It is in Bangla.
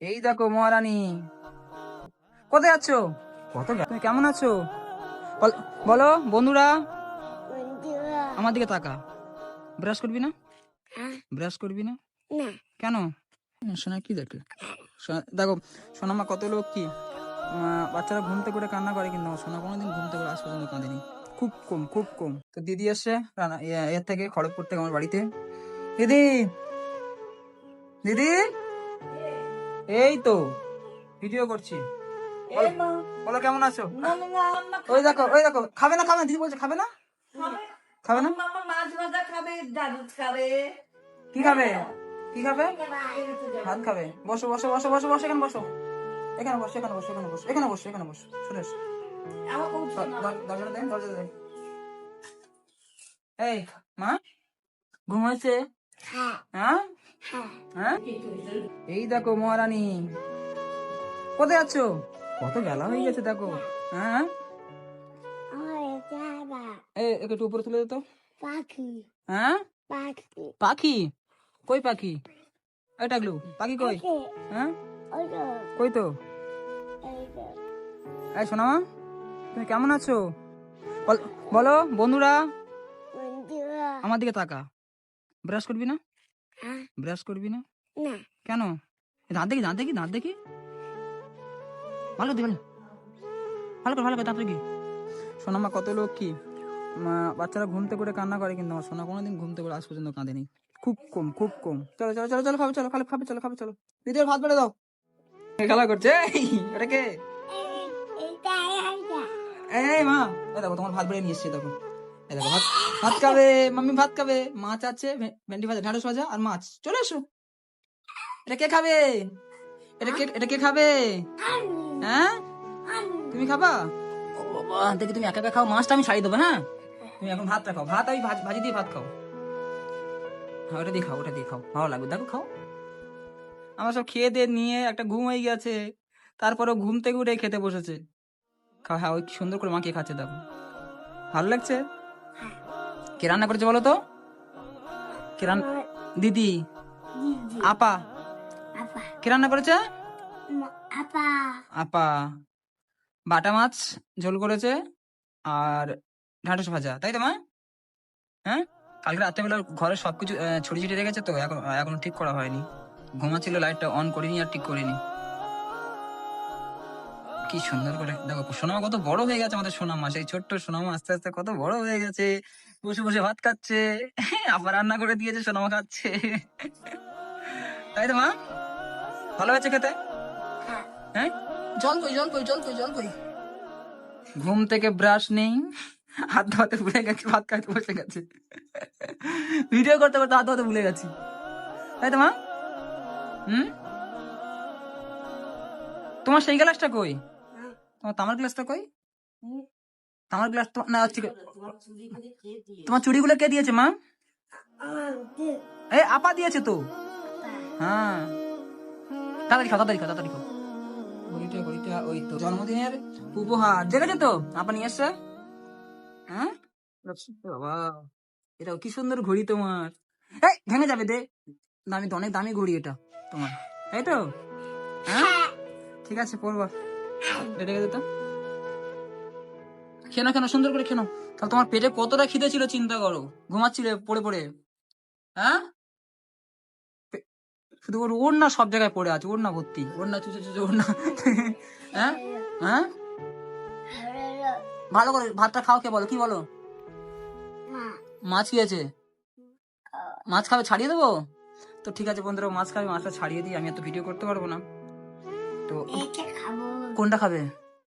এই দেখো মহারানী, কোথায় আছো? তুমি কেমন আছো? বলো বন্ধুরা, আমার দিকে তাকা। ব্রাশ করবি না? ব্রাশ করবি না কেন? সোনা কি দেখে? দেখো সোনামা কত লোক কি, বাচ্চারা ঘুম থেকে করে কান্না করে, কিন্তু আমার সোনা কোনোদিন ঘুম থেকে আজ পর্যন্ত কাঁদেনি, খুব কম খুব কম। তো দিদি এসছে এর থেকে, খড়গপুর থেকে আমার বাড়িতে। দিদি, দিদি, এই তো ভিডিও করছি। বলো কেমন আছো? ওই দেখো ওই দেখো, খাবে না খাবে না, দিদি বলছে খাবে না, খাবে না। মাছ ভাজা খাবে, ডাল খাবে। কি খাবে? কি খাবে? ভাত খাবে। বসো বসো বসো বসো বসো, এখানে বসো, এখানে বসো, এখানে বসো, এখানে বসো, এখানে বসো, এখানে বসো, চলে এসো। দরজাটা দেন, দরজাটা দেন। এই মা, ঘুম হয়েছে? হ্যাঁ হ্যাঁ। এই দেখো মহারানী, কোথায় আছো? কত বেলা হয়ে গেছে দেখো। হ্যাঁ, একটু উপরে তুলে দিত। হ্যাঁ, পাখি কই? পাখি এই টাকলু, পাখি কই? হ্যাঁ, কই তো? এই সোনা, তুমি কেমন আছো? বলো বন্ধুরা, আমার দিকে তাকা। ব্রাশ করবি না? ব্রাশ করবি না কেন? দাঁত দেখি, দাঁত দেখি, দাঁত দেখি, ভালো দিবেন, ভালো করে, ভালো করে দাঁত দেখি। সোনামা কত লোক কি, বাচ্চারা ঘুম থেকে করে কান্না করে, কিন্তু আমার সোনা কোনোদিন ঘুম থেকে করে আজ পর্যন্ত কাঁদেনি, খুব কম খুব কম। চলো চলো চলো চলো, খাবে, চলো খাবে, খাবে, চলো খাবে, চলো দিদি ভাত বেড়ে দাও। খেলা করছে ওটা কে? এই মা, এই দেখো তোমার ভাত বেড়ে নিয়ে এসছে, দেখো এই দেখো ভাত, ভাত খাবে মাম্মি, ভাত খাবে। মাছ আছে, ভেন্ডি ভাজা, ঢ্যাঁড়স ভাজা আর মাছ। চলে এসো। এটা কে খাবে? এটা কে খাবে? হ্যাঁ, তুমি খাবা? ও বাবা, দেখি তুমি একা একা খাও, মাছটা আমি ছাড়িয়ে দেবো। হ্যাঁ, তুমি এখন ভাতটা খাও, ভাত আমি ভাজি দিয়ে ভাত খাও। হ্যাঁ, ওটা দিয়ে খাও, ওটা দিয়ে খাও, ভালো লাগবে, দেখো খাও। আমার সব খেয়ে দিয়ে নিয়ে একটা ঘুম হয়ে গেছে, তারপরে ঘুম থেকে উঠে খেতে বসেছে। খাও, হ্যাঁ ওই সুন্দর করে মাখিয়ে খাচ্ছে, দেখো ভালো লাগছে। কে রান্না করেছে বলো তো? কে রান্না? দিদি, আপা, কে রান্না করেছে? আপা বাটা মাছ ঝোল করেছে আর ঢ্যাঁড়স ভাজা, তাই তো মা? হ্যাঁ, কালকে রাত্রেবেলা ঘরে সবকিছু ছড়িয়ে ছিটিয়ে রেখেছে, তো এখনো ঠিক করা হয়নি। ঘুমাচ্ছিল, লাইটটা অন করিনি আর ঠিক করিনি। কি সুন্দর করে দেখো, সোনামা কত বড় হয়ে গেছে, আমাদের সোনামা, সেই ছোট্ট সোনামা আস্তে আস্তে কত বড় হয়ে গেছে, বসে বসে ভাত খাচ্ছে। আবার রান্না করে দিয়েছে, সোনামা খাচ্ছে। তাই তো মা? ভালো হয়েছে খেতে? হ্যাঁ, জল কই, জল কই, জল কই, জল কই? ঘুম থেকে ব্রাশ নেই, হাত ধোয়াতে ভুলে গেছি, ভাত খাইতে বসে গেছে। ভিডিও করতে করতে হাত ধোয়াতে ভুলে গেছি, তাই তো মা? তোমার সেই গ্লাসটা কই? তোমার তামার গ্লাসটা কই? তামার গ্লাস তো না, তোমার চুড়িগুলো কে দিয়েছে মা? এই আপা দিয়েছে তো। হ্যাঁ, তাড়াতাড়ি খাও, তাড়াতাড়ি খাও, তাড়াতাড়ি খাও। ঘড়িটা ঘড়িটা ওই তো জন্মদিনের উপহার দেখেছো তো, আপা নিয়ে এসছে। হ্যাঁ বাবা, এটা কি সুন্দর ঘড়ি তোমার। এই ভেঙে যাবে, দে, দামি তো, অনেক দামি ঘড়ি এটা তোমার, তাই তো? হ্যাঁ, ঠিক আছে পড়বা, এটা রেখে দে তো। খেনো খেনো, সুন্দর করে খেনো। তাহলে তোমার পেটে কতটা খিদে ছিল চিন্তা করো, ঘুমাচ্ছিলে পড়ে পড়ে। হ্যাঁ, শুধু ওর না সব জায়গায় পড়ে আছে, ওর না ভর্তি, ওর না চুচে চুচে, ওর না। হ্যাঁ হ্যাঁ, ভালো করে ভাতটা খাও। কে বলো, কি বলো? মাছ কি আছে? মাছ খাবে, ছাড়িয়ে দেবো তো। ঠিক আছে বন্ধুরা, মাছ খাবে, মাছটা ছাড়িয়ে দিই, আমি এত ভিডিও করতে পারবো না তো। কোনটা খাবে?